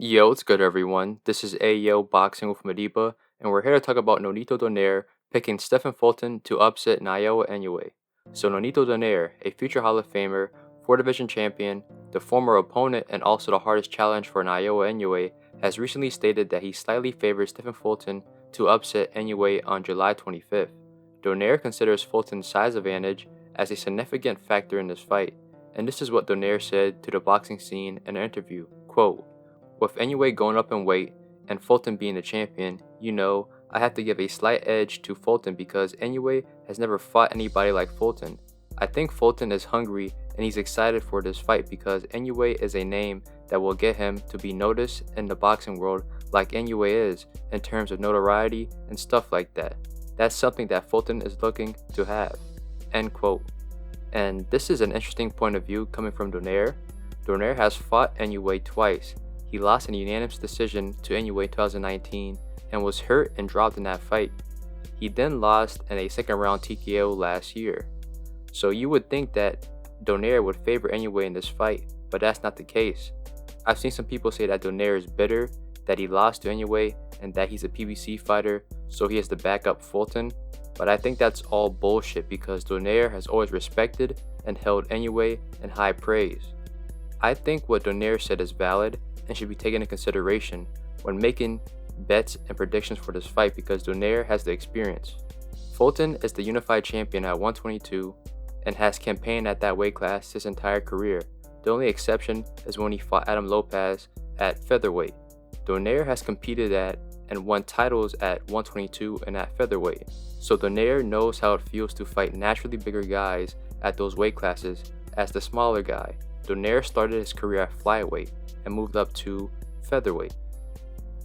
Yo, what's good everyone? This is Ayo Boxing with Madiba, and we're here to talk about Nonito Donaire picking Stephen Fulton to upset Naoya Inoue. So Nonito Donaire, a future Hall of Famer, 4 division champion, the former opponent and also the hardest challenge for Naoya Inoue, has recently stated that he slightly favors Stephen Fulton to upset Inoue on July 25th. Donaire considers Fulton's size advantage as a significant factor in this fight, and this is what Donaire said to the boxing scene in an interview, quote, "With Inoue going up in weight and Fulton being the champion, I have to give a slight edge to Fulton because Inoue has never fought anybody like Fulton. I think Fulton is hungry and he's excited for this fight because Inoue is a name that will get him to be noticed in the boxing world like Inoue is in terms of notoriety and stuff like that. That's something that Fulton is looking to have." End quote. And this is an interesting point of view coming from Donaire. Donaire has fought Inoue twice. He lost in a unanimous decision to Inoue in 2019 and was hurt and dropped in that fight. He then lost in a second round TKO last year. So you would think that Donaire would favor Inoue in this fight, but that's not the case. I've seen some people say that Donaire is bitter, that he lost to Inoue, and that he's a PBC fighter, so he has to back up Fulton. But I think that's all bullshit because Donaire has always respected and held Inoue in high praise. I think what Donaire said is valid and should be taken into consideration when making bets and predictions for this fight because Donaire has the experience. Fulton is the unified champion at 122 and has campaigned at that weight class his entire career. The only exception is when he fought Adam Lopez at featherweight. Donaire has competed at and won titles at 122 and at featherweight, so Donaire knows how it feels to fight naturally bigger guys at those weight classes as the smaller guy. Donaire started his career at flyweight and moved up to featherweight.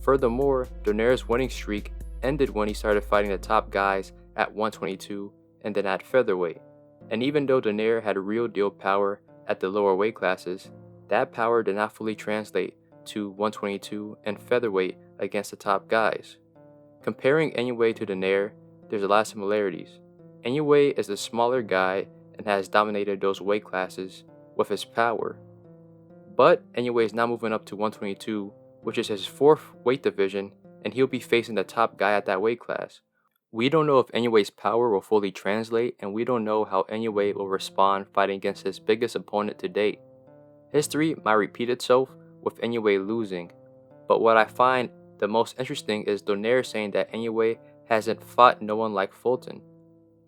Furthermore, Donaire's winning streak ended when he started fighting the top guys at 122 and then at featherweight. And even though Donaire had real deal power at the lower weight classes, that power did not fully translate to 122 and featherweight against the top guys. Comparing Inoue to Donaire, there's a lot of similarities. Inoue is the smaller guy and has dominated those weight classes with his power. But Inoue is now moving up to 122, which is his fourth weight division, and he'll be facing the top guy at that weight class. We don't know if Inoue's power will fully translate, and we don't know how Inoue will respond fighting against his biggest opponent to date. History might repeat itself with Inoue losing, but what I find the most interesting is Donaire saying that Inoue hasn't fought no one like Fulton.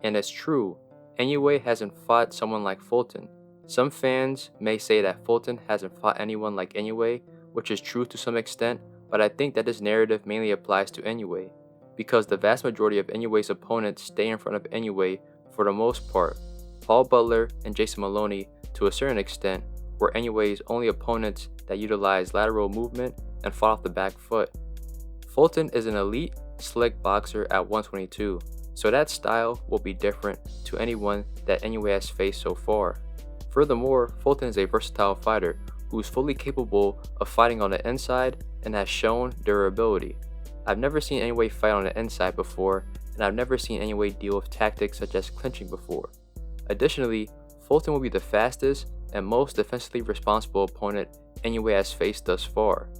And it's true, Inoue hasn't fought someone like Fulton. Some fans may say that Fulton hasn't fought anyone like Inoue, which is true to some extent, but I think that this narrative mainly applies to Inoue, because the vast majority of Inoue's opponents stay in front of Inoue for the most part. Paul Butler and Jason Maloney, to a certain extent, were Inoue's only opponents that utilized lateral movement and fought off the back foot. Fulton is an elite, slick boxer at 122, so that style will be different to anyone that Inoue has faced so far. Furthermore, Fulton is a versatile fighter who is fully capable of fighting on the inside and has shown durability. I've never seen Inoue fight on the inside before, and I've never seen Inoue deal with tactics such as clinching before. Additionally, Fulton will be the fastest and most defensively responsible opponent Inoue has faced thus far.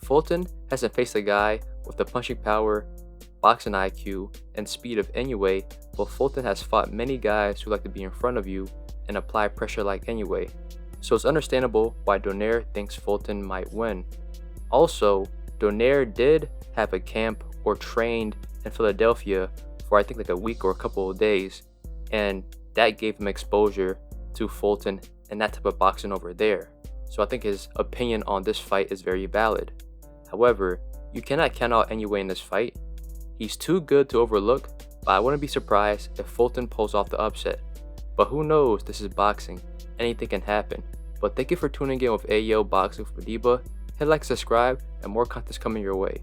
Fulton hasn't faced a guy with the punching power, boxing IQ, and speed of Inoue, but Fulton has fought many guys who like to be in front of you and apply pressure like Inoue, so it's understandable why Donaire thinks Fulton might win. Also, Donaire did have a camp or trained in Philadelphia for I think like a week or a couple of days, and that gave him exposure to Fulton and that type of boxing over there. So I think his opinion on this fight is very valid. However, you cannot count out Inoue in this fight. He's too good to overlook, but I wouldn't be surprised if Fulton pulls off the upset. But who knows, this is boxing, anything can happen. But thank you for tuning in with Ayo Boxing with Madiba. Hit like, subscribe, and more content's coming your way.